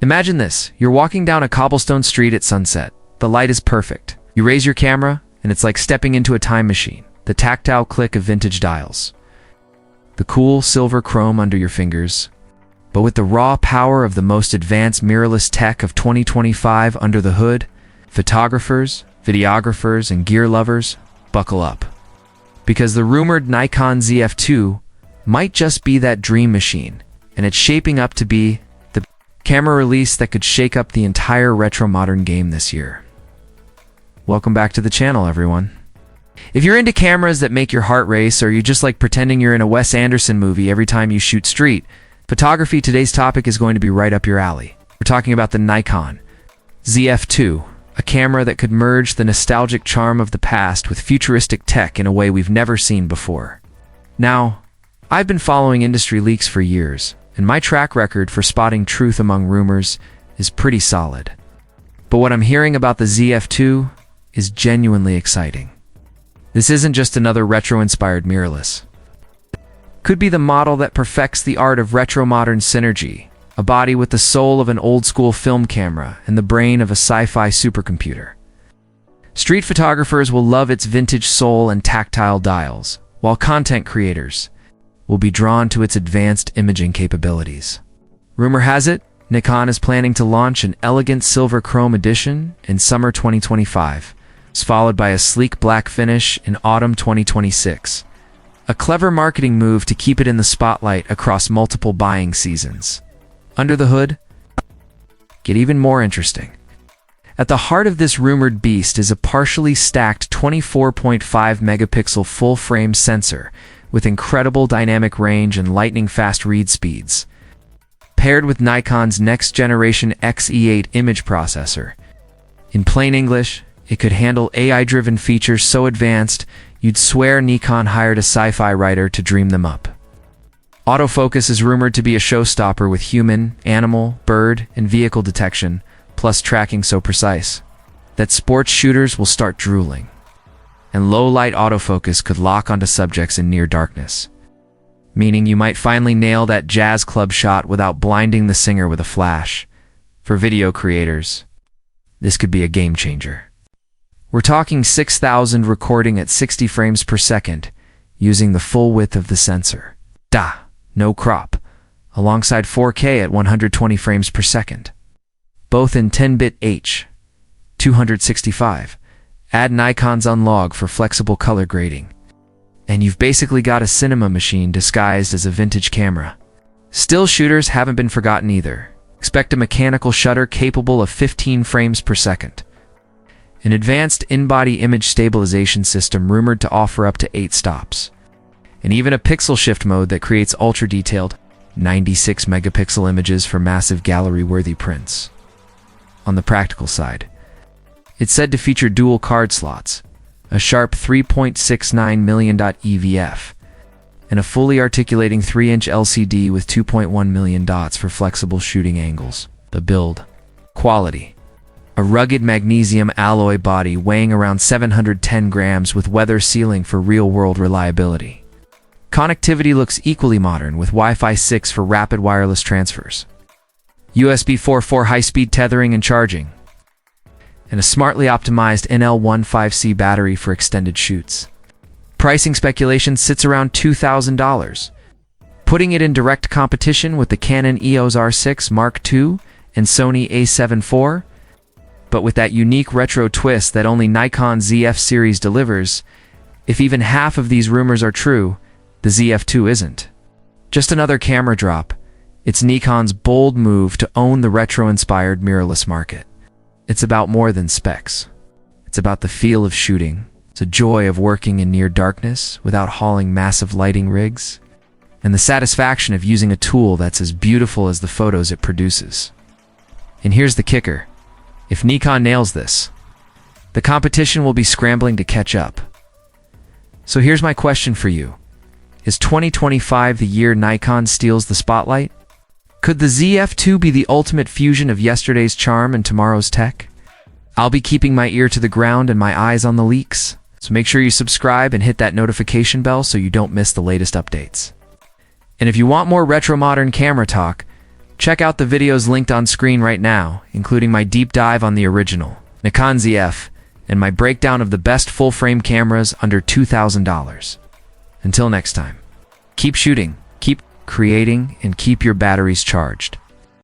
Imagine this. You're walking down a cobblestone street at sunset. The light is perfect. You raise your camera, and it's like stepping into a time machine. The tactile click of vintage dials. The cool silver chrome under your fingers. But with the raw power of the most advanced mirrorless tech of 2025 under the hood, photographers, videographers, and gear lovers, buckle up. Because the rumored Nikon ZF2 might just be that dream machine, and it's shaping up to be the camera release that could shake up the entire retro modern game this year. Welcome back to the channel, everyone. If you're into cameras that make your heart race, or you just like pretending you're in a Wes Anderson movie every time you shoot street photography, today's topic is going to be right up your alley. We're talking about the Nikon ZF2, a camera that could merge the nostalgic charm of the past with futuristic tech in a way we've never seen before. Now, I've been following industry leaks for years, and my track record for spotting truth among rumors is pretty solid. But what I'm hearing about the ZF2 is genuinely exciting. This isn't just another retro-inspired mirrorless. Could be the model that perfects the art of retro-modern synergy, a body with the soul of an old-school film camera and the brain of a sci-fi supercomputer. Street photographers will love its vintage soul and tactile dials, while content creators will be drawn to its advanced imaging capabilities. Rumor has it, Nikon is planning to launch an elegant silver chrome edition in summer 2025, followed by a sleek black finish in autumn 2026. A clever marketing move to keep it in the spotlight across multiple buying seasons. Under the hood, get even more interesting. At the heart of this rumored beast is a partially stacked 24.5 megapixel full-frame sensor with incredible dynamic range and lightning-fast read speeds. Paired with Nikon's next-generation XE8 image processor. In plain English, it could handle AI-driven features so advanced you'd swear Nikon hired a sci-fi writer to dream them up. Autofocus is rumored to be a showstopper with human, animal, bird, and vehicle detection, plus tracking so precise that sports shooters will start drooling. And low-light autofocus could lock onto subjects in near darkness, meaning you might finally nail that jazz club shot without blinding the singer with a flash. For video creators, this could be a game changer. We're talking 6,000 recording at 60 frames per second, using the full width of the sensor. No crop, alongside 4K at 120 frames per second. Both in 10-bit H, 265. Add Nikon's unlog for flexible color grading. And you've basically got a cinema machine disguised as a vintage camera. Still shooters haven't been forgotten either. Expect a mechanical shutter capable of 15 frames per second. An advanced in-body image stabilization system rumored to offer up to 8 stops. And even a pixel shift mode that creates ultra-detailed 96 megapixel images for massive gallery-worthy prints. On the practical side, it's said to feature dual card slots, a sharp 3.69 million EVF, and a fully articulating 3-inch LCD with 2.1 million dots for flexible shooting angles. The build quality. A rugged magnesium alloy body weighing around 710 grams with weather sealing for real-world reliability. Connectivity looks equally modern with Wi-Fi 6 for rapid wireless transfers. USB 4.4 high-speed tethering and charging. And a smartly optimized NL15C battery for extended shoots. Pricing speculation sits around $2,000, putting it in direct competition with the Canon EOS R6 Mark II and Sony A7 IV. But with that unique retro twist that only Nikon ZF series delivers, if even half of these rumors are true, the ZF2 isn't just another camera drop. It's Nikon's bold move to own the retro-inspired mirrorless market. It's about more than specs. It's about the feel of shooting. It's a joy of working in near darkness without hauling massive lighting rigs, and the satisfaction of using a tool that's as beautiful as the photos it produces. And here's the kicker. If Nikon nails this, the competition will be scrambling to catch up. So here's my question for you. Is 2025 the year Nikon steals the spotlight? Could the ZF2 be the ultimate fusion of yesterday's charm and tomorrow's tech? I'll be keeping my ear to the ground and my eyes on the leaks, so make sure you subscribe and hit that notification bell so you don't miss the latest updates. And if you want more retro modern camera talk, Check out the videos linked on screen right now, including my deep dive on the original Nikon ZF and my breakdown of the best full-frame cameras under $2,000. Until next time, keep shooting, keep creating, and keep your batteries charged.